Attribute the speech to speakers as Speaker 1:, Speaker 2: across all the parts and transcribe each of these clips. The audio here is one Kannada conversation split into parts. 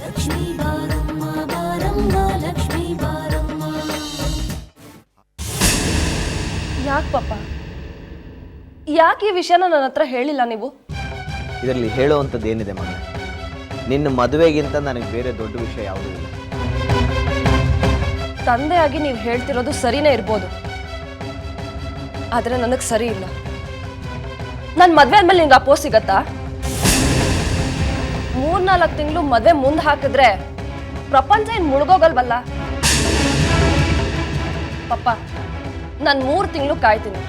Speaker 1: ಲಕ್ಷ್ಮೀ ಬಾರಮ್ಮ ಬಾರಮ್ಮ ಲಕ್ಷ್ಮೀ ಬಾರಮ್ಮ.
Speaker 2: ಯಾಕೆ ಪಾಪ, ಯಾಕೆ ಈ ವಿಷಯನ ನನ್ನ ಹತ್ರ ಹೇಳಿಲ್ಲ ನೀವು?
Speaker 3: ಇದರಲ್ಲಿ ಹೇಳುವಂಥದ್ದು ಏನಿದೆ ಮಗ? ನಿನ್ನ ಮದುವೆಗಿಂತ ನನಗೆ ಬೇರೆ ದೊಡ್ಡ ವಿಷಯ ಯಾವುದೂ ಇಲ್ಲ.
Speaker 2: ತಂದೆಯಾಗಿ ನೀವು ಹೇಳ್ತಿರೋದು ಸರಿನೇ ಇರ್ಬೋದು, ಆದರೆ ನನಗೆ ಸರಿ ಇಲ್ಲ. ನನ್ನ ಮದುವೆ ಆದ್ಮೇಲೆ ನಿಂಗೆ ಅಪೋ ಸಿಗತ್ತಾ? 3-4 ತಿಂಗಳು ಮದುವೆ ಮುಂದೆ ಹಾಕಿದ್ರೆ ಪ್ರಪಂಚ ಏನು ಮುಳುಗೋಗಲ್ವಲ್ಲ? ಪಪ್ಪ, ನಾನು 3 ತಿಂಗಳು ಕಾಯ್ತೀನಿ.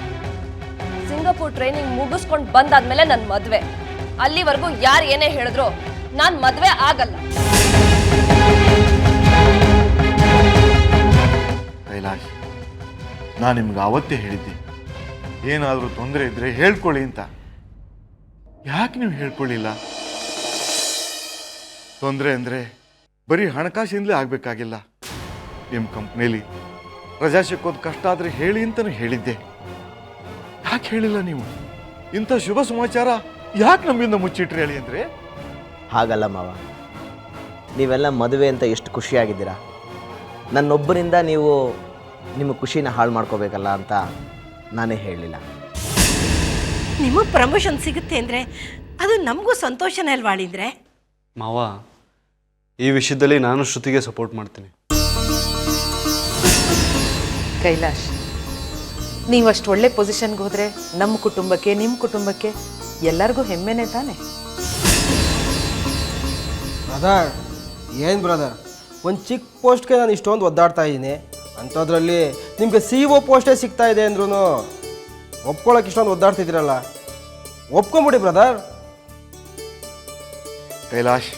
Speaker 2: ಸಿಂಗಾಪುರ್ ಟ್ರೈನಿಂಗ್ ಮುಗಿಸ್ಕೊಂಡು ಬಂದಾದ್ಮೇಲೆ ನನ್ನ ಮದುವೆ. ಅಲ್ಲಿವರೆಗೂ ಯಾರು ಏನೇ ಹೇಳಿದ್ರು ನಾನು ಮದುವೆ ಆಗಲ್ಲ.
Speaker 4: ಕೈಲಾಶ್, ನಾನು ನಿಮ್ಗೆ ಅವತ್ತೇ ಹೇಳಿದ್ದೆ, ಏನಾದರೂ ತೊಂದರೆ ಇದ್ರೆ ಹೇಳ್ಕೊಳ್ಳಿ ಅಂತ. ಯಾಕೆ ನೀವು ಹೇಳ್ಕೊಳ್ಳಿಲ್ಲ? ತೊಂದರೆ ಅಂದರೆ ಬರೀ ಹಣಕಾಸಿಂದಲೇ ಆಗಬೇಕಾಗಿಲ್ಲ. ನಿಮ್ಮ ಕಂಪ್ನಿಲಿ ರಜಾ ಸಿಕ್ಕೋದು ಕಷ್ಟ ಆದರೆ ಹೇಳಿ ಅಂತಲೂ ಹೇಳಿದ್ದೆ. ಯಾಕೆ ಹೇಳಿಲ್ಲ ನೀವು? ಇಂಥ ಶುಭ ಸಮಾಚಾರ ಯಾಕೆ ನಮ್ಮಿಂದ ಮುಚ್ಚಿಟ್ರಿ ಹೇಳಿ ಅಂದರೆ?
Speaker 3: ಹಾಗಲ್ಲ ಮಾವ, ನೀವೆಲ್ಲ ಮದುವೆ ಅಂತ ಎಷ್ಟು ಖುಷಿಯಾಗಿದ್ದೀರಾ. ನನ್ನೊಬ್ಬರಿಂದ ನೀವು ನಿಮ್ಮ ಖುಷಿನ ಹಾಳು ಮಾಡ್ಕೋಬೇಕಲ್ಲ ಅಂತ ನಾನೇ ಹೇಳಲಿಲ್ಲ.
Speaker 5: ನಿಮಗೆ ಪ್ರಮೋಷನ್ ಸಿಗುತ್ತೆ ಅಂದರೆ ಅದು ನಮಗೂ ಸಂತೋಷನೇ ಅಲ್ವಾಳಿದ್ರೆ.
Speaker 6: ಮಾವ, ಈ ವಿಷಯದಲ್ಲಿ ನಾನು ಶ್ರುತಿಗೆ ಸಪೋರ್ಟ್ ಮಾಡ್ತೀನಿ.
Speaker 7: ಕೈಲಾಶ್, ನೀವಷ್ಟು ಒಳ್ಳೆ ಪೊಸಿಷನ್ಗೆ ಹೋದರೆ ನಮ್ಮ ಕುಟುಂಬಕ್ಕೆ, ನಿಮ್ಮ ಕುಟುಂಬಕ್ಕೆ ಎಲ್ಲರಿಗೂ ಹೆಮ್ಮೆನೇ ತಾನೆ.
Speaker 8: ಬ್ರದರ್, ಏನು ಬ್ರದರ್, ಒಂದು ಚಿಕ್ಕ ಪೋಸ್ಟ್ಗೆ ನಾನು ಇಷ್ಟೊಂದು ಒದ್ದಾಡ್ತಾ ಇದ್ದೀನಿ. ಅಂಥದ್ರಲ್ಲಿ ನಿಮಗೆ CO ಪೋಸ್ಟೇ ಸಿಗ್ತಾ ಇದೆ ಅಂದ್ರೂ ಒಪ್ಕೊಳ್ಳೋಕೆ ಇಷ್ಟೊಂದು ಒದ್ದಾಡ್ತಿದ್ದೀರಲ್ಲ, ಒಪ್ಕೊಂಬಿಡಿ ಬ್ರದರ್.
Speaker 4: ಕೈಲಾಶ್,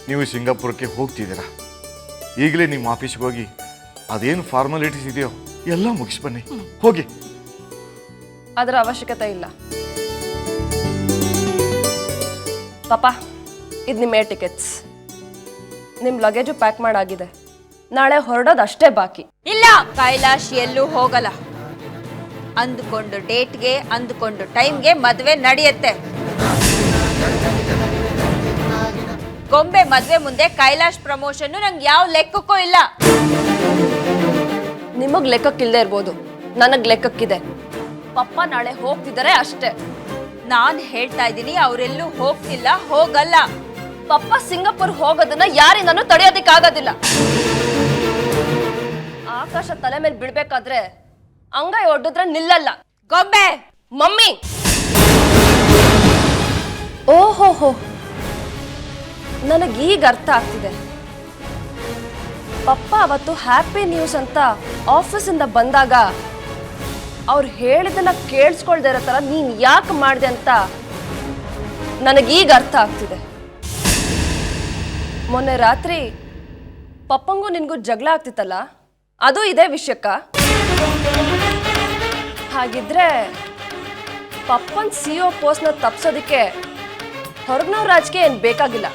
Speaker 4: ನೀವು ಸಿಂಗಾಪುರಕ್ಕೆ ಹೋಗ್ತಿದ್ದೀರಾ. ಈಗಲೇ ನಿಮ್ಮ ಆಫೀಸ್ಗೆ ಹೋಗಿ ಅದೇನು ಫಾರ್ಮಾಲಿಟೀಸ್ ಇದೆಯೋ ಎಲ್ಲ ಮುಗಿಸಿ ಬನ್ನಿ. ಹೋಗಿ.
Speaker 2: ಅದರ ಅವಶ್ಯಕತೆ ಇಲ್ಲ. ಪಾಪ, ಇದು ನಿಮ್ಮ ಏರ್ ಟಿಕೆಟ್ಸ್. ನಿಮ್ಮ ಲಗೇಜು ಪ್ಯಾಕ್ ಮಾಡಾಗಿದೆ. ನಾಳೆ ಹೊರಡೋದು ಅಷ್ಟೇ ಬಾಕಿ.
Speaker 9: ಇಲ್ಲ, ಕೈಲಾಶ್ ಎಲ್ಲೂ ಹೋಗಲ್ಲ. ಅಂದುಕೊಂಡು ಡೇಟ್ಗೆ, ಅಂದುಕೊಂಡು ಟೈಮ್ಗೆ ಮದುವೆ ನಡೆಯುತ್ತೆ. ಗೊಂಬೆ ಮದುವೆ ಮುಂದೆ ಕೈಲಾಶ್ ಪ್ರಮೋಷನ್ ನಂಗೆ ಯಾವ ಲೆಕ್ಕಕ್ಕೂ ಇಲ್ಲ.
Speaker 2: ನಿಮಗ್ ಲೆಕ್ಕಕ್ಕಿಲ್ಲದೆ ಇರ್ಬೋದು, ನನಗ್ ಲೆಕ್ಕಕ್ಕಿದೆ. ಪಪ್ಪ ನಾಳೆ ಹೋಗ್ತಿದ್ದಾರೆ ಅಷ್ಟೇ.
Speaker 9: ನಾನ್ ಹೇಳ್ತಾ ಇದ್ದೀನಿ, ಅವರೆಲ್ಲೂ ಹೋಗ್ತಿಲ್ಲ, ಹೋಗಲ್ಲ.
Speaker 2: ಪಪ್ಪ ಸಿಂಗಾಪುರ್ ಹೋಗೋದನ್ನ ಯಾರಿಂದನೂ ತಡೆಯೋದಿಕ್ಕಾಗೋದಿಲ್ಲ. ಆಕಾಶ ತಲೆ ಮೇಲೆ ಬಿಡ್ಬೇಕಾದ್ರೆ ಅಂಗೈ ಒಡ್ಡಿದ್ರೆ ನಿಲ್ಲಲ್ಲ.
Speaker 9: ಗೊಂಬೆ
Speaker 2: ಮಮ್ಮಿ, ಓಹೋಹೋ, ನನಗೀಗ ಅರ್ಥ ಆಗ್ತಿದೆ. ಪಪ್ಪ ಅವತ್ತು ಹ್ಯಾಪಿ ನ್ಯೂಸ್ ಅಂತ ಆಫೀಸಿಂದ ಬಂದಾಗ ಅವ್ರು ಹೇಳಿದ್ದನ್ನ ಕೇಳಿಸ್ಕೊಳ್ದೇ ಇರೋ ಥರ ನೀನು ಯಾಕೆ ಮಾಡಿದೆ ಅಂತ ನನಗೀಗ ಅರ್ಥ ಆಗ್ತಿದೆ. ಮೊನ್ನೆ ರಾತ್ರಿ ಪಪ್ಪಂಗೂ ನಿನ್ಗೂ ಜಗಳ ಆಗ್ತಿತ್ತಲ್ಲ, ಅದು ಇದೇ ವಿಷಯಕ್ಕ? ಹಾಗಿದ್ರೆ ಪಪ್ಪನ್ CO ಪೋಸ್ಟ್ನ ತಪ್ಸೋದಿಕ್ಕೆ ಹೊರಗ್ನವ್ರ ರಾಜಕೀಯ ಏನು ಬೇಕಾಗಿಲ್ಲ,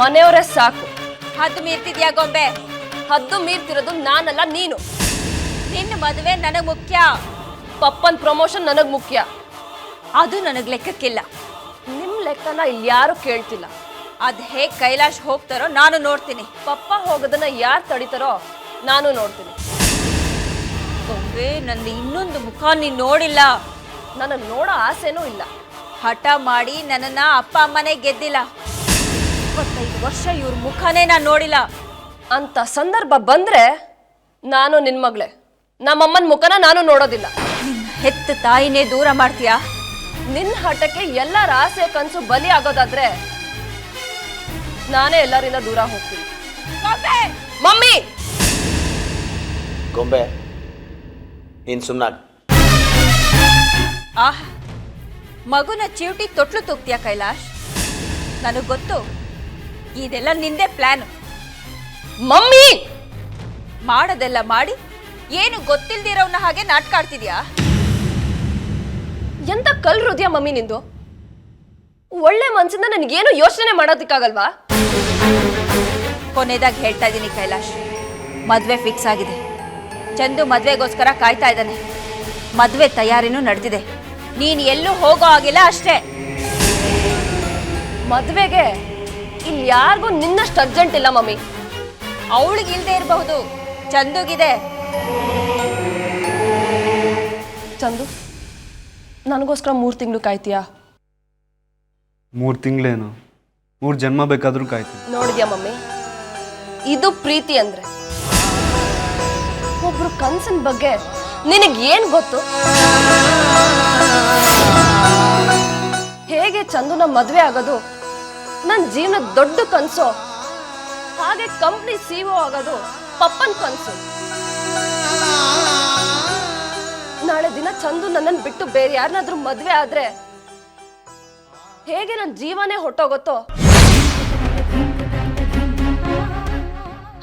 Speaker 2: ಮನೆಯವರೇ ಸಾಕು.
Speaker 9: ಹದ್ದು ಮೀರ್ತಿದ್ಯಾ ಗೊಂಬೆ?
Speaker 2: ಹದ್ದು ಮೀರ್ತಿರೋದು ನಾನಲ್ಲ, ನೀನು.
Speaker 9: ನಿನ್ನ ಮದುವೆ ನನಗ್ ಮುಖ್ಯ,
Speaker 2: ಪಪ್ಪನ್ ಪ್ರಮೋಷನ್ ನನಗ್ ಮುಖ್ಯ.
Speaker 9: ಅದು ನನಗ್ ಲೆಕ್ಕಕ್ಕಿಲ್ಲ.
Speaker 2: ನಿಮ್ ಲೆಕ್ಕನ ಇಲ್ಲಿ ಯಾರು ಕೇಳ್ತಿಲ್ಲ.
Speaker 9: ಅದ್ ಹೇಗ್ ಕೈಲಾಶ್ ಹೋಗ್ತಾರೋ ನಾನು ನೋಡ್ತೀನಿ.
Speaker 2: ಪಪ್ಪ ಹೋಗೋದನ್ನ ಯಾರು ತಡಿತಾರೋ ನಾನು ನೋಡ್ತೀನಿ.
Speaker 9: ಗೊಂಬೆ, ನನ್ನ ಇನ್ನೊಂದು ಮುಖ ನೀನ್ ನೋಡಿಲ್ಲ.
Speaker 2: ನನಗೆ ನೋಡೋ ಆಸೆನೂ ಇಲ್ಲ.
Speaker 9: ಹಠ ಮಾಡಿ ನನ್ನನ್ನ ಅಪ್ಪ ಅಮ್ಮನೇ ಗೆದ್ದಿಲ್ಲ. 25 ವರ್ಷ ಇವ್ರ ಮುಖನೇ ನಾನು ನೋಡಿಲ್ಲ.
Speaker 2: ಅಂತ ಸಂದರ್ಭ ಬಂದ್ರೆ ನಾನು ನಿನ್ ಮಗಳೇ, ನಮ್ಮಮ್ಮನ ಮುಖನ ನಾನು ನೋಡೋದಿಲ್ಲ.
Speaker 9: ನಿನ್ನ ಹೆತ್ತ ತಾಯಿನೇ ದೂರ ಮಾಡ್ತೀಯಾ?
Speaker 2: ನಿನ್ನ ಹಠಕ್ಕೆ ಎಲ್ಲರ ಆಸೆ ಕನಸು ಬಲಿ ಆಗೋದಾದ್ರೆ ನಾನೇ ಎಲ್ಲರಿಂದ ದೂರ ಹೋಗ್ತೀನಿ. ಮಮ್ಮಿ,
Speaker 3: ಗೊಂಬೆ, ನೀನು ಸುಮ್ಮನಾಗ.
Speaker 9: ಆಹ್, ಮಗುನ ಚಿವುಟಿ ತೊಟ್ಲು ತೂಗ್ತೀಯಾ ಕೈಲಾಶ್? ನನಗೆ ಗೊತ್ತು, ಇದೆಲ್ಲ ನಿಂದೆ ಪ್ಲಾನ್.
Speaker 2: ಮಮ್ಮಿ,
Speaker 9: ಮಾಡೋದೆಲ್ಲ ಮಾಡಿ ಏನು ಗೊತ್ತಿಲ್ದಿರೋನ ಹಾಗೆ ನಾಟಕ ಆಡ್ತಿದ್ಯಾ?
Speaker 2: ಎಂತ ಕಲ್ ಹೃದಯ ಮಮ್ಮಿ ನಿಂದು. ಒಳ್ಳೆ ಮನ್ಸಿಂದ ನನಗೇನು ಯೋಚನೆ ಮಾಡೋದಕ್ಕಾಗಲ್ವಾ?
Speaker 9: ಕೊನೆದಾಗಿ ಹೇಳ್ತಾ ಇದ್ದೀನಿ ಕೈಲಾಶ್, ಮದ್ವೆ ಫಿಕ್ಸ್ ಆಗಿದೆ. ಚಂದು ಮದ್ವೆಗೋಸ್ಕರ ಕಾಯ್ತಾ ಇದ್ದಾನೆ. ಮದ್ವೆ ತಯಾರಿನೂ ನಡೆದಿದೆ. ನೀನ್ ಎಲ್ಲೂ ಹೋಗೋ ಆಗಿಲ್ಲ ಅಷ್ಟೇ.
Speaker 2: ಮದ್ವೆಗೆ ಇಲ್ಲಿ ಯಾರಿಗೂ ನಿನ್ನಷ್ಟು ಅರ್ಜೆಂಟ್ ಇಲ್ಲ ಮಮ್ಮಿ.
Speaker 9: ಅವಳಿಗಿಲ್ದೇ ಇರಬಹುದು, ಚಂದುಗಿದೆ.
Speaker 2: ಚಂದು, ನನಗೋಸ್ಕರ 3 ತಿಂಗಳು ಕಾಯ್ತೀಯಾ?
Speaker 6: 3 ತಿಂಗಳೇನು, 3 ಜನ್ಮ ಬೇಕಾದರೂ ಕಾಯ್ತೀನಿ.
Speaker 2: ನೋಡಿದ್ಯಾ ಮಮ್ಮಿ, ಇದು ಪ್ರೀತಿ ಅಂದ್ರೆ. ಒಬ್ರು ಕನ್ಸಿನ ಬಗ್ಗೆ ನಿನಗೆ ಏನ್ ಗೊತ್ತು? ಹೇಗೆ ಚಂದುನ ಮದ್ವೆ ಆಗೋದು ನನ್ನ ಜೀವನದ ದೊಡ್ಡ ಕನ್ಸು, ಹಾಗೆ ಕಂಪ್ನಿ ಸಿಇಒ ಆಗೋದು ಪಪ್ಪನ್ ಕನ್ಸು. ನಾಳೆ ದಿನ ಚಂದು ನನ್ನನ್ನು ಬಿಟ್ಟು ಬೇರೆ ಯಾರನ್ನಾದ್ರೂ ಮದ್ವೆ ಆದ್ರೆ ಹೇಗೆ ನನ್ನ ಜೀವನೇ ಹೊಟ್ಟೋಗುತ್ತೋ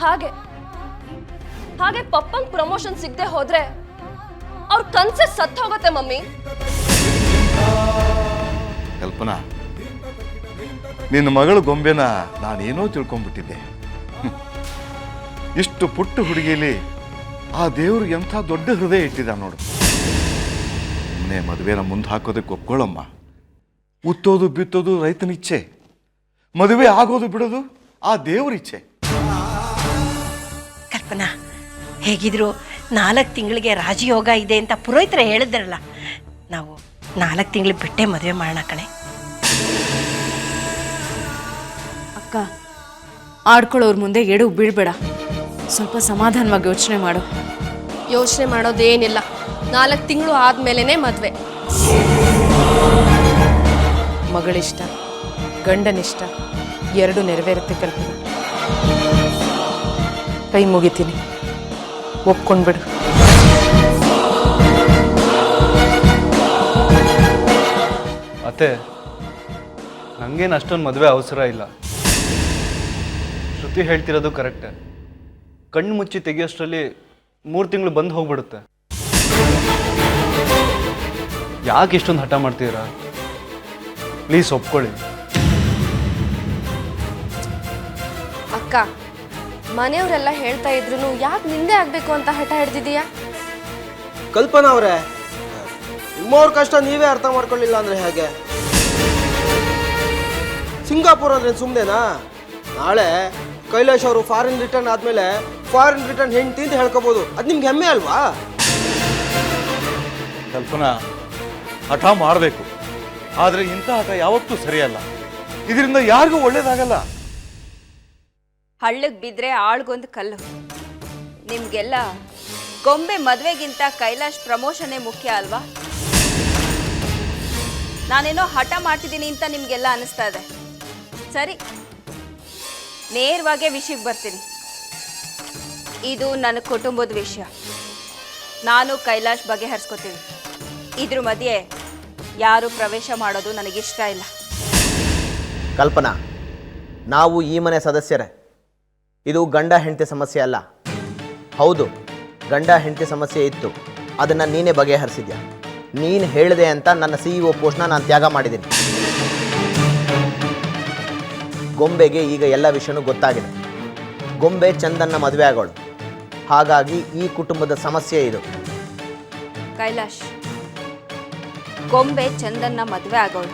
Speaker 2: ಹಾಗೆ ಹಾಗೆ ಪಪ್ಪಂಗ್ ಪ್ರಮೋಷನ್ ಸಿಗದೆ ಹೋದ್ರೆ ಅವ್ರ ಕನ್ಸೆ ಸತ್ತು ಹೋಗುತ್ತೆ ಮಮ್ಮಿ.
Speaker 4: ಕಲ್ಪನಾ, ನಿನ್ನ ಮಗಳು ಗೊಂಬೆನ ನಾನೇನೋ ತಿಳ್ಕೊಂಡ್ಬಿಟ್ಟಿದ್ದೆ. ಇಷ್ಟು ಪುಟ್ಟ ಹುಡುಗಿಲಿ ಆ ದೇವ್ರು ಎಂಥ ದೊಡ್ಡ ಹೃದಯ ಇಟ್ಟಿದ ನೋಡು. ಸುಮ್ಮನೆ ಮದುವೆನ ಮುಂದೆ ಹಾಕೋದಕ್ಕೆ ಒಪ್ಕೊಳ್ಳಮ್ಮ. ಉತ್ತೋದು ಬಿತ್ತೋದು ರೈತನ ಇಚ್ಛೆ, ಮದುವೆ ಆಗೋದು ಬಿಡೋದು ಆ ದೇವ್ರ ಇಚ್ಛೆ.
Speaker 5: ಕಲ್ಪನಾ, ಹೇಗಿದ್ರು 4 ತಿಂಗಳಿಗೆ ರಾಜಯೋಗ ಇದೆ ಅಂತ ಪುರೋಹಿತರೆ ಹೇಳಿದ್ರಲ್ಲ, ನಾವು 4 ತಿಂಗಳು ಬಿಟ್ಟೆ ಮದುವೆ ಮಾಡೋಣ ಕಣೆ.
Speaker 10: ಅಕ್ಕ, ಆಡ್ಕೊಳ್ಳೋರ್ ಮುಂದೆ ಎಡು ಬೀಳ್ಬೇಡ. ಸ್ವಲ್ಪ ಸಮಾಧಾನವಾಗಿ ಯೋಚನೆ ಮಾಡು.
Speaker 2: ಯೋಚನೆ ಮಾಡೋದೇನಿಲ್ಲ, 4 ತಿಂಗಳು ಆದ್ಮೇಲೆನೆ ಮದ್ವೆ.
Speaker 7: ಮಗಳಿಷ್ಟ, ಗಂಡನಿಷ್ಟ ಎರಡು ನೆರವೇರುತ್ತೆ ಕಲ್ಪನಾ. ಕೈ ಮುಗಿತೀನಿ, ಒಪ್ಕೊಂಡ್ಬಿಡು.
Speaker 6: ಅತ್ತೆ, ನನಗೇನು ಅಷ್ಟೊಂದು ಮದುವೆ ಅವಸರ ಇಲ್ಲ. ಶ್ರುತಿ ಹೇಳ್ತಿರೋದು ಕರೆಕ್ಟೇ. ಕಣ್ಣು ಮುಚ್ಚಿ ತೆಗಿಯೋಷ್ಟರಲ್ಲಿ 3 ತಿಂಗಳು ಬಂದು ಹೋಗ್ಬಿಡುತ್ತೆ. ಯಾಕೆ ಇಷ್ಟೊಂದು ಹಠ ಮಾಡ್ತೀರಾ? ಪ್ಲೀಸ್ ಒಪ್ಕೊಳ್ಳಿ.
Speaker 2: ಅಕ್ಕ, ಮನೆಯವರೆಲ್ಲ ಹೇಳ್ತಾ ಇದ್ರು ಯಾಕೆ ನಿಂದೆ ಆಗ್ಬೇಕು ಅಂತ ಹಠ ಹಿಡ್ದಿದೀಯಾ?
Speaker 8: ಕಲ್ಪನಾ ಅವರೇ, ನಿಮ್ಮವ್ರ ಕಷ್ಟ ನೀವೇ ಅರ್ಥ ಮಾಡ್ಕೊಳ್ಳಿಲ್ಲ ಅಂದ್ರೆ ಹೇಗೆ? ಸಿಂಗಾಪುರ್ ಅಂದ್ರೆ ಸುಮ್ಮನೆನಾ? ನಾಳೆ ಕೈಲಾಶ್ ಅವರು ಫಾರಿನ್ ರಿಟರ್ನ್ ಆದ್ಮೇಲೆ ಫಾರಿನ್ ರಿಟರ್ನ್ ಹೆಂಡ್ತಿ ಅಂತ ಹೇಳ್ಕೋಬಹುದು. ಅದು ನಿಮ್ಗೆ ಹೆಮ್ಮೆ ಅಲ್ವಾ?
Speaker 4: ಕಲ್ಪನಾ, ಹಠ ಮಾಡಬೇಕು, ಆದರೆ ಇಂಥ ಹಠ ಯಾವತ್ತೂ ಸರಿಯಲ್ಲ. ಇದರಿಂದ ಯಾರಿಗೂ ಒಳ್ಳೇದಾಗಲ್ಲ.
Speaker 9: ಹಳ್ಳಕ್ಕೆ ಬಿದ್ದರೆ ಆಳ್ಗೊಂದು ಕಲ್ಲು. ನಿಮಗೆಲ್ಲ ಗೊಂಬೆ ಮದುವೆಗಿಂತ ಕೈಲಾಶ್ ಪ್ರಮೋಷನ್ನೇ ಮುಖ್ಯ ಅಲ್ವಾ? ನಾನೇನೋ ಹಠ ಮಾಡ್ತಿದ್ದೀನಿ ಅಂತ ನಿಮಗೆಲ್ಲ ಅನಿಸ್ತಾ ಇದೆ. ಸರಿ, ನೇರವಾಗೇ ವಿಷಯಕ್ಕೆ ಬರ್ತೀನಿ. ಇದು ನನ್ನ ಕುಟುಂಬದ ವಿಷಯ. ನಾನು ಕೈಲಾಶ್ ಬಗೆಹರಿಸ್ಕೊತೀನಿ. ಇದ್ರ ಮಧ್ಯೆ ಯಾರು ಪ್ರವೇಶ ಮಾಡೋದು ನನಗಿಷ್ಟ ಇಲ್ಲ.
Speaker 3: ಕಲ್ಪನಾ, ನಾವು ಈ ಮನೆ ಸದಸ್ಯರೇ. ಇದು ಗಂಡ ಹೆಂಡತಿ ಸಮಸ್ಯೆ ಅಲ್ಲ. ಹೌದು, ಗಂಡ ಹೆಂಡತಿ ಸಮಸ್ಯೆ ಇತ್ತು, ಅದನ್ನು ನೀನೇ ಬಗೆಹರಿಸಿದ್ಯಾ. ನೀನು ಹೇಳಿದೆ ಅಂತ ನನ್ನ CEO ಪೋಸ್ಟ್ನ ನಾನು ತ್ಯಾಗ ಮಾಡಿದ್ದೀನಿ. ಗೊಂಬೆಗೆ ಈಗ ಎಲ್ಲ ವಿಷಯನೂ ಗೊತ್ತಾಗಿದೆ. ಗೊಂಬೆ ಚಂದನ್ನ ಮದುವೆ ಆಗೋಳು, ಹಾಗಾಗಿ ಈ ಕುಟುಂಬದ ಸಮಸ್ಯೆ ಇದು.
Speaker 9: ಕೈಲಾಶ್, ಗೊಂಬೆ ಚಂದನ್ನ ಮದುವೆ ಆಗೋಳು.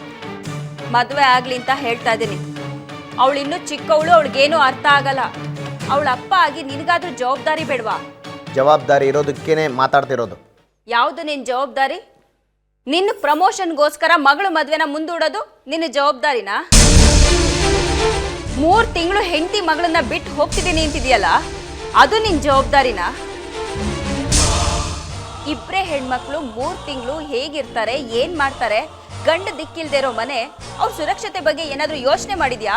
Speaker 9: ಮದುವೆ ಆಗ್ಲಿ ಅಂತ ಹೇಳ್ತಾ ಇದ್ದೀನಿ. ಅವಳು ಇನ್ನೂ ಚಿಕ್ಕವಳು, ಅವಳಿಗೇನು ಅರ್ಥ ಆಗಲ್ಲ. ಅವಳ ಅಪ್ಪ ಆಗಿ ನಿನಗಾದ್ರೂ ಜವಾಬ್ದಾರಿ ಬೇಡವಾ?
Speaker 3: ಜವಾಬ್ದಾರಿ ಇರೋದಕ್ಕೇನೆ ಮಾತಾಡ್ತಿರೋದು.
Speaker 9: ಯಾವುದು ನಿನ್ನ ಜವಾಬ್ದಾರಿ? ನಿನ್ನ ಪ್ರಮೋಷನ್ಗೋಸ್ಕರ ಮಗಳು ಮದುವೆನ ಮುಂದೂಡೋದು ನಿನ್ನ ಜವಾಬ್ದಾರಿನಾ? 3 ತಿಂಗಳು ಹೆಂಡತಿ ಮಗಳನ್ನ ಬಿಟ್ಟು ಹೋಗ್ತಿದ್ದೀನಿ ಅಂತಿದೆಯಲ್ಲ, ಅದು ನಿನ್ನ ಜವಾಬ್ದಾರಿನಾ? ಇಬ್ಬರೇ ಹೆಣ್ಮಕ್ಳು 3 ತಿಂಗಳು ಹೇಗಿರ್ತಾರೆ, ಏನು ಮಾಡ್ತಾರೆ, ಗಂಡ ದಿಕ್ಕಿಲ್ದೇ ಇರೋ ಮನೆ, ಅವ್ರ ಸುರಕ್ಷತೆ ಬಗ್ಗೆ ಏನಾದರೂ ಯೋಚನೆ ಮಾಡಿದ್ಯಾ?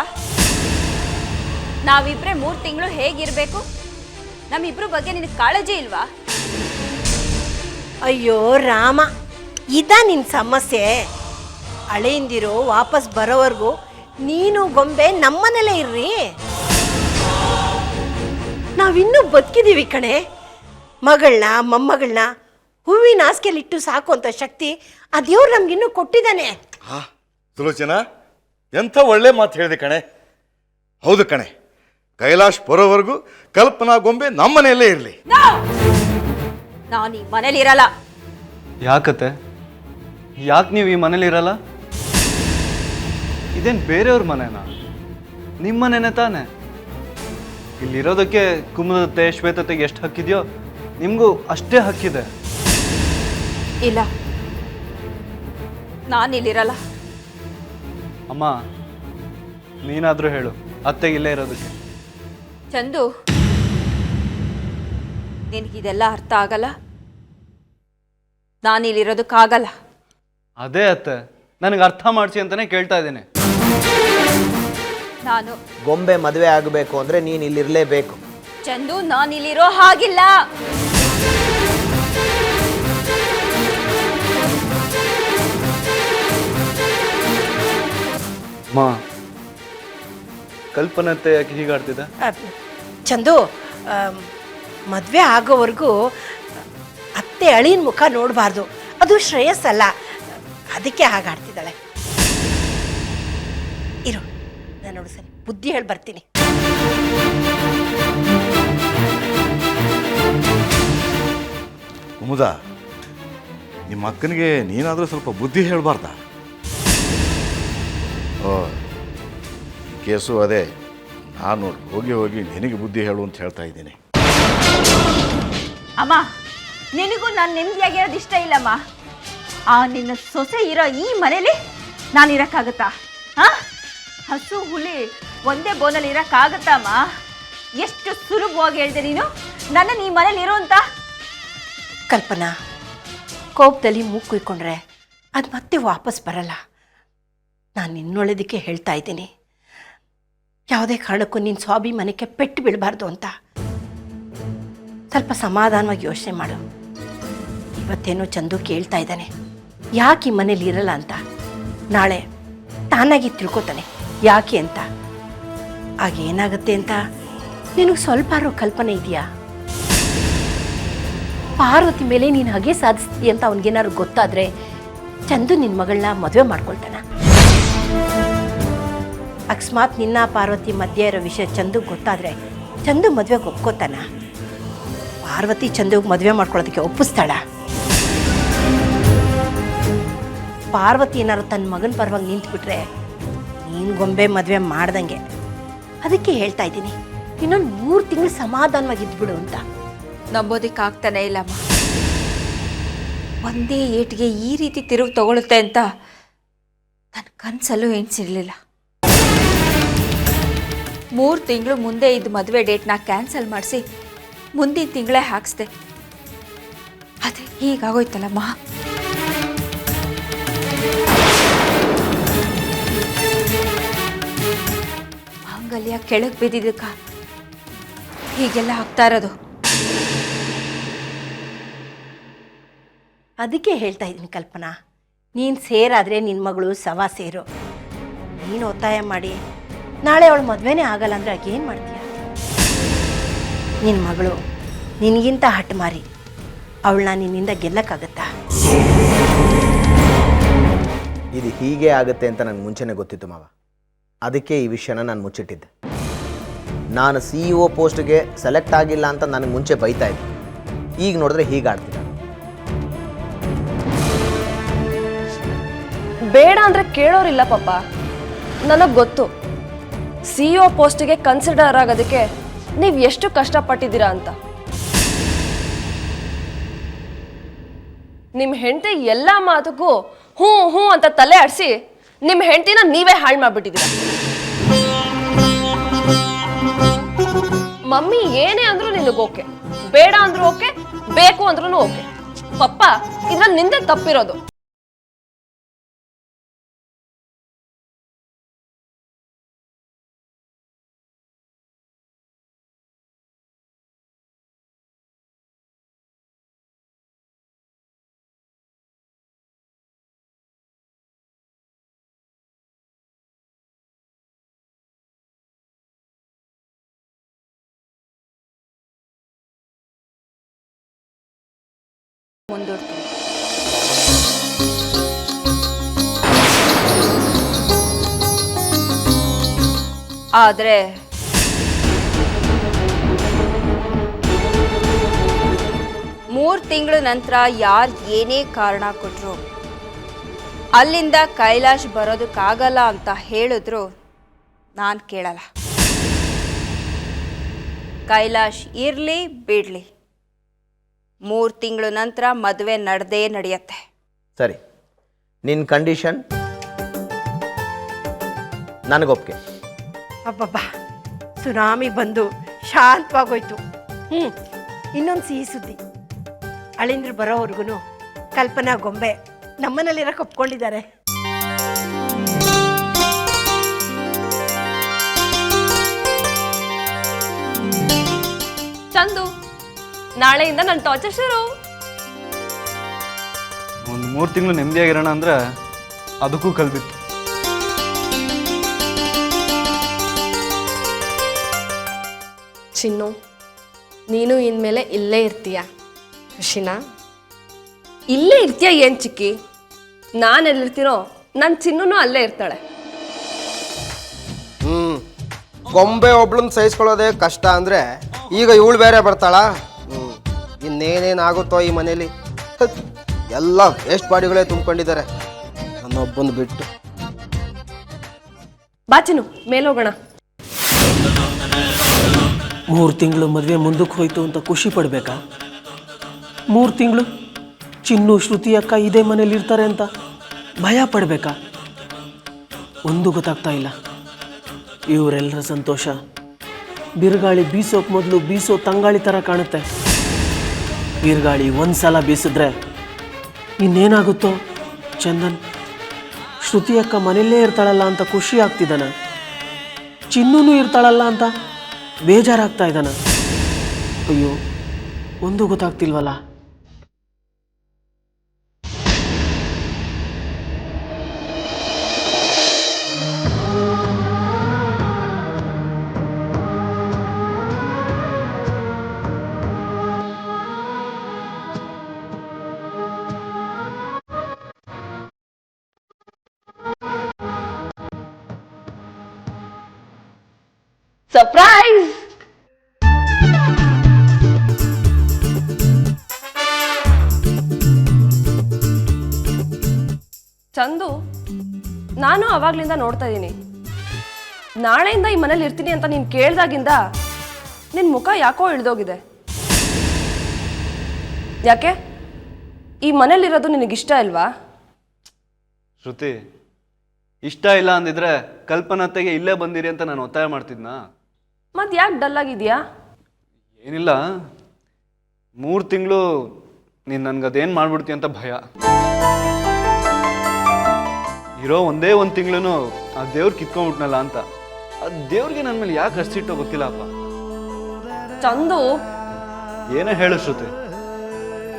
Speaker 9: ನಾವಿಬ್ಬರೇ 3 ತಿಂಗಳು ಹೇಗಿರಬೇಕು? ನಮ್ಮಿಬ್ರ ಬಗ್ಗೆ ನಿನಗೆ ಕಾಳಜಿ ಇಲ್ವಾ?
Speaker 5: ಅಯ್ಯೋ ರಾಮ, ಇದ ನಿನ್ನ ಸಮಸ್ಯೆ. ಹಳೆಯಿಂದಿರೋ ವಾಪಸ್ ಬರೋವರೆಗೂ ನೀನು ಗೊಂಬೆ ನಮ್ಮನೇಲೇ ಇರ್ರಿ. ನಾವಿನ್ನೂ ಬದುಕಿದೀವಿ ಕಣೆ. ಮಗಳನ್ನ ಮೊಮ್ಮಗಳನ್ನ ಹೂವಿನ ಹಾಸಿಗೆಲಿಟ್ಟು ಸಾಕು ಅಂತ ಶಕ್ತಿ ಆ ದೇವ್ರು ನಮ್ಗಿನ್ನೂ ಕೊಟ್ಟಿದ್ದಾನೆ.
Speaker 4: ಸುಲೋಚನಾ, ಎಂಥ ಒಳ್ಳೆ ಮಾತು ಹೇಳಿದೆ ಕಣೆ. ಹೌದು ಕಣೆ, ಕೈಲಾಶ್ ಬರೋವರೆಗೂ ಕಲ್ಪನಾ ಗೊಂಬೆ ನಮ್ಮನೆಯಲ್ಲೇ ಇರಲಿ.
Speaker 9: ನಾನು ಈ ಮನೇಲಿ ಇರಲ್ಲ.
Speaker 6: ಯಾಕತ್ತೆ? ಯಾಕೆ ನೀವು ಈ ಮನೇಲಿ ಇರಲ್ಲ? ಇದೇನು ಬೇರೆಯವ್ರ ಮನೆನಾ? ನಿಮ್ಮನೇನೆ ತಾನೆ. ಇಲ್ಲಿರೋದಕ್ಕೆ ಕುಮುದತೆ ಶ್ವೇತತೆಗೆ ಎಷ್ಟು ಹಕ್ಕಿದೆಯೋ ನಿಮಗೂ ಅಷ್ಟೇ ಹಕ್ಕಿದೆ.
Speaker 9: ಇಲ್ಲ, ನಾನಿಲ್ಲಿರಲ್ಲ.
Speaker 6: ಅಮ್ಮ, ನೀನಾದರೂ ಹೇಳು, ಅತ್ತೆಗೆ ಇಲ್ಲೇ ಇರೋದಕ್ಕೆ.
Speaker 9: ಚಂದು, ನಿನಗಿದೆಲ್ಲ ಅರ್ಥ ಆಗಲ್ಲ. ನಾನಿಲ್ಲಿರೋದಕ್ಕಾಗಲ್ಲ.
Speaker 6: ಅದೇ ಅತ್ತೆ, ನನಗೆ ಅರ್ಥ ಮಾಡಿಸಿ ಅಂತಾನೆ ಕೇಳ್ತಾ ಇದ್ದೇನೆ.
Speaker 9: ನಾನು
Speaker 3: ಗೊಂಬೆ ಮದುವೆ ಆಗಬೇಕು ಅಂದರೆ ನೀನು ಇಲ್ಲಿರಲೇಬೇಕು.
Speaker 9: ಚಂದು, ನಾನಿಲ್ಲಿರೋ ಹಾಗಿಲ್ಲ.
Speaker 6: ಅಮ್ಮ, ಕಲ್ಪನತ್ತೆ ಯಾಕೆ ಹೀಗಾಡ್ತಿದ್ದ?
Speaker 5: ಚಂದು, ಮದುವೆ ಆಗೋವರೆಗೂ ಅತ್ತೆ ಅಳಿನ ಮುಖ ನೋಡಬಾರ್ದು, ಅದು ಶ್ರೇಯಸ್ಸಲ್ಲ. ಅದಕ್ಕೆ ಹಾಗಾಡ್ತಿದ್ದಾಳೆ. ಇರು, ನಾನು ನೋಡು ಸರಿ ಬುದ್ಧಿ ಹೇಳಿ ಬರ್ತೀನಿ.
Speaker 4: ಕುಮುದ, ನಿಮ್ಮ ಅಕ್ಕನಿಗೆ ನೀನಾದರೂ ಸ್ವಲ್ಪ ಬುದ್ಧಿ ಹೇಳಬಾರ್ದ? ಓ, ಕೇಸು ಅದೇ. ನಾನು ಹೋಗಿ ಹೋಗಿ ನಿನಗೆ ಬುದ್ಧಿ ಹೇಳು ಅಂತ ಹೇಳ್ತಾ ಇದ್ದೀನಿ.
Speaker 9: ಅಮ್ಮ, ನಿನಗೂ ನಾನು ನೆಮ್ಮದಿಯಾಗಿರೋದು ಇಷ್ಟ ಇಲ್ಲಮ್ಮ. ಆ ನಿನ್ನ ಸೊಸೆ ಇರೋ ಈ ಮನೇಲಿ ನಾನು ಇರೋಕ್ಕಾಗತ್ತಾ? ಹಾಂ, ಹಸು ಹುಲಿ ಒಂದೇ ಬೋನಲ್ಲಿ ಇರೋಕ್ಕಾಗತ್ತಮ್ಮ? ಎಷ್ಟು ಸುಲಭವಾಗಿ ಹೇಳಿದೆ ನೀನು ನನ್ನನ್ನು ಈ ಮನೇಲಿ ಇರೋ ಅಂತ.
Speaker 5: ಕಲ್ಪನಾ, ಕೋಪದಲ್ಲಿ ಮೂಗು ಕುಯ್ಕೊಂಡ್ರೆ ಅದು ಮತ್ತೆ ವಾಪಸ್ ಬರಲ್ಲ. ನಾನು ನಿನ್ನೊಳ್ಳೆದಕ್ಕೆ ಹೇಳ್ತಾ ಇದ್ದೀನಿ. ಯಾವುದೇ ಕಾರಣಕ್ಕೂ ನಿನ್ನ ಸ್ವಾಭಿಮಾನಕ್ಕೆ ಪೆಟ್ಟು ಬೀಳಬಾರ್ದು ಅಂತ. ಸ್ವಲ್ಪ ಸಮಾಧಾನವಾಗಿ ಯೋಚನೆ ಮಾಡು. ಇವತ್ತೇನೋ ಚಂದು ಕೇಳ್ತಾ ಇದ್ದಾನೆ, ಯಾಕೆ ಈ ಮನೇಲಿ ಇರಲ್ಲ ಅಂತ. ನಾಳೆ ತಾನಾಗಿ ತಿಳ್ಕೊತಾನೆ ಯಾಕೆ ಅಂತ. ಆಗೇನಾಗುತ್ತೆ ಅಂತ ನಿನಗೆ ಸ್ವಲ್ಪ ಕಲ್ಪನೆ ಇದೆಯಾ? ಪಾರ್ವತಿ ಮೇಲೆ ನೀನು ಹಾಗೆ ಸಾಧಿಸ್ತೀಯ ಅಂತ ಅವನಿಗೇನಾದ್ರು ಗೊತ್ತಾದರೆ ಚಂದು ನಿನ್ನ ಮಗಳನ್ನ ಮದುವೆ ಮಾಡ್ಕೊಳ್ತಾನ? ಅಕಸ್ಮಾತ್ ನಿನ್ನ ಪಾರ್ವತಿ ಮಧ್ಯೆ ಇರೋ ವಿಷಯ ಚಂದುಗೆ ಗೊತ್ತಾದರೆ ಚಂದು ಮದುವೆಗೆ ಒಪ್ಕೋತಾನ? ಪಾರ್ವತಿ ಚಂದುಗೆ ಮದುವೆ ಮಾಡ್ಕೊಳ್ಳೋದಕ್ಕೆ ಒಪ್ಪಿಸ್ತಾಳ? ಪಾರ್ವತಿ ಏನಾದ್ರು ತನ್ನ ಮಗನ ಪರವಾಗಿ ನಿಂತುಬಿಟ್ರೆ ನೀನು ಗೊಂಬೆ ಮದುವೆ ಮಾಡ್ದಂಗೆ. ಅದಕ್ಕೆ ಹೇಳ್ತಾ ಇದ್ದೀನಿ, ಇನ್ನೊಂದು 3 ತಿಂಗಳು ಸಮಾಧಾನವಾಗಿ ಇದ್ಬಿಡು ಅಂತ.
Speaker 9: ನಂಬೋದಕ್ಕಾಗ್ತಾನೆ ಇಲ್ಲಮ್ಮ. ಒಂದೇ ಏಟಿಗೆ ಈ ರೀತಿ ತಿರುವು ತಗೊಳುತ್ತೆ ಅಂತ ನನ್ನ ಕನಸಲ್ಲೂ ಎಣಿಸಿರ್ಲಿಲ್ಲ. 3 ತಿಂಗಳು ಮುಂದೆ ಇದ್ದ ಮದುವೆ ಡೇಟ್ನ ಕ್ಯಾನ್ಸಲ್ ಮಾಡಿಸಿ ಮುಂದಿನ ತಿಂಗಳೇ ಹಾಕ್ಸ್ದೆ. ಅದೇ ಹೀಗಾಗೋಯ್ತಲ್ಲಮ್ಮ. ಮಾಂಗಲ್ಯ ಕೆಳಗೆ ಬಿದ್ದಿದ್ದಕ್ಕ ಹೀಗೆಲ್ಲ ಆಗ್ತಾ ಇರೋದು.
Speaker 5: ಅದಕ್ಕೆ ಹೇಳ್ತಾ ಇದ್ದೀನಿ ಕಲ್ಪನಾ, ನೀನು ಸೇರಾದರೆ ನಿನ್ನ ಮಗಳು ಸವಾ ಸೇರು. ನೀನು ಒತ್ತಾಯ ಮಾಡಿ ನಾಳೆ ಅವಳು ಮದುವೆನೇ ಆಗಲ್ಲ ಅಂದರೆ ಆಗೇನು ಮಾಡ್ತೀಯ? ನಿನ್ನ ಮಗಳು ನಿನಗಿಂತ ಹಠ ಮಾರಿ, ಅವಳನ್ನ ನಿನ್ನಿಂದ ಗೆಲ್ಲಕ್ಕಾಗತ್ತಾ?
Speaker 3: ಇದು ಹೀಗೆ ಆಗುತ್ತೆ ಅಂತ ನನಗೆ ಮುಂಚೆನೇ ಗೊತ್ತಿತ್ತು ಮಾವ. ಅದಕ್ಕೆ ಈ ವಿಷಯನ ನಾನು ಮುಚ್ಚಿಟ್ಟಿದ್ದೆ. ನಾನು CEO ಪೋಸ್ಟ್ಗೆ ಸೆಲೆಕ್ಟ್ ಆಗಿಲ್ಲ ಅಂತ ನನಗೆ ಮುಂಚೆ ಬೈತಾ ಇದ್ದೆ. ಈಗ ನೋಡಿದ್ರೆ ಹೀಗಾಡ್ತಿದ್ದ.
Speaker 2: ಬೇಡ ಅಂದರೆ ಕೇಳೋರಿಲ್ಲ ಪಾಪ. ನನಗೆ ಗೊತ್ತು CEO ಪೋಸ್ಟಿಗೆ ಕನ್ಸಿಡರ್ ಆಗೋದಕ್ಕೆ ನೀವು ಎಷ್ಟು ಕಷ್ಟಪಟ್ಟಿದ್ದೀರಾ ಅಂತ. ನಿಮ್ಮ ಹೆಂಡತಿ ಎಲ್ಲ ಮಾತಕ್ಕೂ ಹ್ಞೂ ಹ್ಞೂ ಅಂತ ತಲೆ ಆಡಿಸಿ ನಿಮ್ಮ ಹೆಂಡತಿನ ನೀವೇ ಹಾಳು ಮಾಡಿಬಿಟ್ಟಿದ್ದೀರ. ಮಮ್ಮಿ ಏನೇ ಅಂದ್ರೂ ನಿನಗೆ ಓಕೆ, ಬೇಡ ಅಂದ್ರೂ ಓಕೆ, ಬೇಕು ಅಂದ್ರೂ ಓಕೆ. ಪಪ್ಪ ಇದ್ರಲ್ಲಿ ನಿಂದೆ ತಪ್ಪಿರೋದು.
Speaker 9: ಮುಂದೂಡ್ತೀನಿ. ಆದರೆ ಮೂರು ತಿಂಗಳ ನಂತರ ಯಾರು ಏನೇ ಕಾರಣ ಕೊಟ್ಟರು ಅಲ್ಲಿಂದ ಕೈಲಾಶ್ ಬರೋದಕ್ಕಾಗಲ್ಲ ಅಂತ ಹೇಳಿದ್ರು ನಾನು ಕೇಳಲ್ಲ. ಕೈಲಾಶ್ ಇರಲಿ ಬಿಡಲಿ, 3 ತಿಂಗಳ ನಂತರ ಮದುವೆ ನಡೆದೇ ನಡೆಯತ್ತೆ.
Speaker 3: ಸರಿ, ನಿನ್ನ ಕಂಡೀಷನ್ ನನಗೊಪ್ಪಿಗೆ.
Speaker 5: ಅಬ್ಬಬ್ಬಾ, ಸುನಾಮಿ ಬಂದು ಶಾಂತವಾಗೋಯ್ತು. ಇನ್ನೊಂದು ಸಿಹಿ ಸುದ್ದಿ, ಅಳಿಂದ್ರು ಬರೋವರೆಗೂ ಕಲ್ಪನಾ ಗೊಂಬೆ ನಮ್ಮನೇಲಿರೋಕೆ ಒಪ್ಕೊಂಡಿದ್ದಾರೆ.
Speaker 2: ಚಂದು, ನಾಳೆಯಿಂದ ನನ್ನ ಟಾರ್ಚರ್ ಶುರು.
Speaker 6: ಒಂದು 3 ತಿಂಗಳು ನೆಮ್ಮದಿಯಾಗಿರೋಣ ಅಂದ್ರೆ ಅದಕ್ಕೂ ಕಲ್ಬಿತ್ತು.
Speaker 2: ಚಿನ್ನು, ನೀನು ಇನ್ಮೇಲೆ ಇಲ್ಲೇ ಇರ್ತೀಯ. ಖುಷಿನಾ? ಇಲ್ಲೇ ಇರ್ತೀಯ ಏನು ಚಿಕ್ಕಿ? ನಾನು ಎಲ್ಲಿರ್ತೀನೋ ನನ್ನ ಚಿನ್ನೂ ಅಲ್ಲೇ ಇರ್ತಾಳೆ.
Speaker 8: ಗೊಂಬೆ ಒಬ್ಳನ್ನ ಸಹಿಸ್ಕೊಳ್ಳೋದೇ ಕಷ್ಟ ಅಂದರೆ ಈಗ ಇವಳು ಬೇರೆ ಬರ್ತಾಳ. ಇನ್ನೇನೇನಾಗುತ್ತೋ ಈ ಮನೇಲಿ. ಎಲ್ಲ ವೇಸ್ಟ್ ಬಾಡಿಗಳೇ ತುಂಬಿಕೊಂಡಿದ್ದಾರೆ, ನನ್ನೊಬ್ಬನ ಬಿಟ್ಟು.
Speaker 2: ಬಾ ಚಿನ್ನು, ಮೇಲೆ ಹೋಗೋಣ.
Speaker 11: 3 ತಿಂಗಳು ಮದುವೆ ಮುಂದಕ್ಕೆ ಹೋಯ್ತು ಅಂತ ಖುಷಿ ಪಡಬೇಕಾ? 3 ತಿಂಗಳು ಚಿನ್ನು, ಶ್ರುತಿ ಅಕ್ಕ ಇದೇ ಮನೇಲಿ ಇರ್ತಾರೆ ಅಂತ ಭಯ ಪಡಬೇಕಾ? ಒಂದು ಗೊತ್ತಾಗ್ತಾ ಇಲ್ಲ. ಇವರೆಲ್ಲರ ಸಂತೋಷ ಬಿರುಗಾಳಿ ಬೀಸೋಕೆ ಮೊದಲು ಬೀಸೋ ತಂಗಾಳಿ ಥರ ಕಾಣುತ್ತೆ. ಬಿರುಗಾಳಿ ಒಂದು ಸಲ ಬೀಸಿದ್ರೆ ಇನ್ನೇನಾಗುತ್ತೋ? ಚಂದನ್, ಶ್ರುತಿ ಅಕ್ಕ ಮನೆಯಲ್ಲೇ ಇರ್ತಾಳಲ್ಲ ಅಂತ ಖುಷಿ ಆಗ್ತಿದ್ದಾನ, ಚಿನ್ನೂ ಇರ್ತಾಳಲ್ಲ ಅಂತ ಬೇಜಾರಾಗ್ತಾ ಇದ್ದಾನ. ಅಯ್ಯೋ, ಒಂದು ಗೊತ್ತಾಗ್ತಿಲ್ವಲ್ಲ.
Speaker 2: ಸರ್ಪ್ರೈಸ್! ಚಂದು, ನಾನು ಅವಾಗ್ಲಿಂದ ನೋಡ್ತಾ ಇದ್ದೀನಿ. ನಾಳೆಯಿಂದ ಈ ಮನೇಲಿ ಇರ್ತೀನಿ ಅಂತ ನೀನು ಕೇಳ್ದಾಗಿಂದ ನಿನ್ನ ಮುಖ ಯಾಕೋ ಇಳ್ದೋಗಿದೆ. ಯಾಕೆ? ಈ ಮನೇಲಿರೋದು ನಿನಗಿಷ್ಟ ಇಲ್ವಾ?
Speaker 6: ಶ್ರುತಿ, ಇಷ್ಟ ಇಲ್ಲ ಅಂದಿದ್ರೆ ಕಲ್ಪನಾತೆಗೆ ಇಲ್ಲೇ ಬಂದಿರಿ ಅಂತ ನಾನು ಒತ್ತಾಯ ಮಾಡ್ತಿದ್ನಾ?
Speaker 2: ಮತ್ತೆ ಯಾಕೆ ಡಲ್ ಆಗಿದೆಯಾ?
Speaker 6: ಏನಿಲ್ಲ, 3 ತಿಂಗಳು ನೀನು ನನಗದೇನು ಮಾಡ್ಬಿಡ್ತೀಯ ಅಂತ ಭಯ. ಇರೋ ಒಂದೇ 1 ತಿಂಗಳು ಆ ದೇವ್ರು ಕಿತ್ಕೊಂಡ್ಬಿಟ್ನಲ್ಲ ಅಂತ. ಆ ದೇವ್ರಿಗೆ ನನ್ನ ಮೇಲೆ ಯಾಕೆ ಹಸಿಟ್ಟೋ ಗೊತ್ತಿಲ್ಲಪ್ಪ.
Speaker 2: ಚಂದು,
Speaker 6: ಏನೇ ಹೇಳು ಶ್ರುತಿ,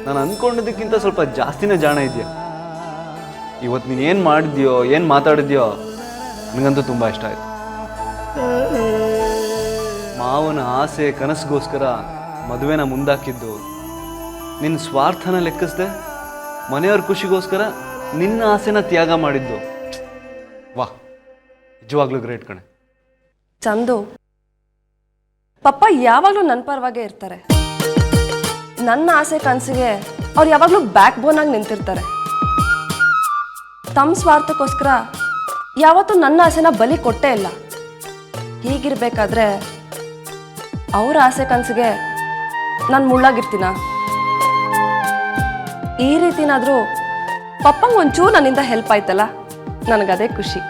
Speaker 6: ನಾನು ಅಂದ್ಕೊಂಡಿದ್ದಕ್ಕಿಂತ ಸ್ವಲ್ಪ ಜಾಸ್ತಿನೇ ಜಾಣ ಇದೆಯಾ. ಇವತ್ತು ನೀನು ಏನು ಮಾಡಿದ್ಯೋ, ಏನು ಮಾತಾಡಿದ್ಯೋ ನನಗಂತೂ ತುಂಬ ಇಷ್ಟ ಆಯಿತು. ಮಾವನ ಆಸೆ ಕನಸಿಗೋಸ್ಕರ ಮದುವೆನ ಮುಂದಾಕಿದ್ದು, ನಿನ್ನ ಸ್ವಾರ್ಥನ ಲೆಕ್ಕಿಸ್ದೆ ಮನೆಯವ್ರ ಖುಷಿಗೋಸ್ಕರ ನಿನ್ನ ಆಸೆನ ತ್ಯಾಗ ಮಾಡಿದ್ದು, ವಾಹ್, ನಿಜವಾಗ್ಲೂ ಗ್ರೇಟ್ ಕಣೆ.
Speaker 2: ಚಂದು, ಪಪ್ಪ ಯಾವಾಗಲೂ ನನ್ನ ಪರವಾಗೇ ಇರ್ತಾರೆ. ನನ್ನ ಆಸೆ ಕನಸಿಗೆ ಅವ್ರು ಯಾವಾಗಲೂ ಬ್ಯಾಕ್ ಬೋನ್ ಆಗಿ ನಿಂತಿರ್ತಾರೆ. ತಮ್ಮ ಸ್ವಾರ್ಥಕ್ಕೋಸ್ಕರ ಯಾವತ್ತೂ ನನ್ನ ಆಸೆನ ಬಲಿ ಕೊಟ್ಟೇ ಇಲ್ಲ. ಹೀಗಿರ್ಬೇಕಾದ್ರೆ ಅವ್ರ ಆಸೆ ಕನಸಿಗೆ ನಾನು ಮುಳ್ಳಾಗಿರ್ತೀನ? ಈ ರೀತಿನಾದರೂ ಪಪ್ಪಂಗೆ ಒಂಚೂರು ನನ್ನಿಂದ ಹೆಲ್ಪ್ ಆಯ್ತಲ್ಲ, ನನಗದೇ ಖುಷಿ.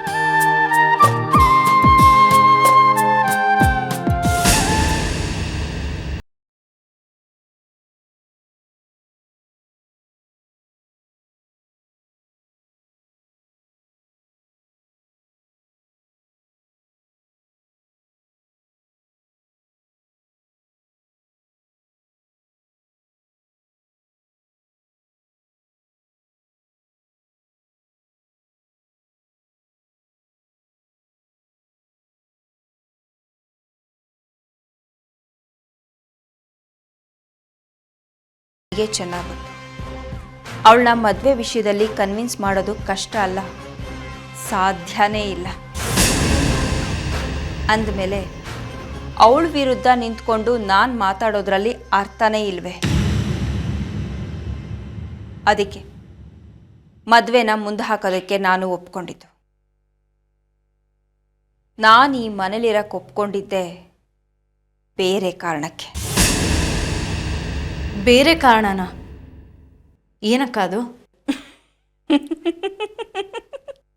Speaker 9: ಚೆನ್ನಾಗುತ್ತೆ. ಅವಳನ್ನ ಮದುವೆ ವಿಷಯದಲ್ಲಿ ಕನ್ವಿನ್ಸ್ ಮಾಡೋದು ಕಷ್ಟ ಅಲ್ಲ, ಸಾಧ್ಯನೇ ಇಲ್ಲ. ಅಂದಮೇಲೆ ಅವಳ ವಿರುದ್ಧ ನಿಂತ್ಕೊಂಡು ನಾನು ಮಾತಾಡೋದ್ರಲ್ಲಿ ಅರ್ಥನೇ ಇಲ್ವೇ? ಅದಕ್ಕೆ ಮದುವೆನ ಮುಂದೆ ಹಾಕೋದಕ್ಕೆ ನಾನು ಒಪ್ಕೊಂಡಿದ್ದು. ನಾನು ಈ ಮನೇಲಿರಕ್ಕೆ ಒಪ್ಕೊಂಡಿದ್ದೆ ಬೇರೆ ಕಾರಣಕ್ಕೆ.
Speaker 10: ಬೇರೆ ಕಾರಣನಾ? ಏನಕ್ಕ ಅದು?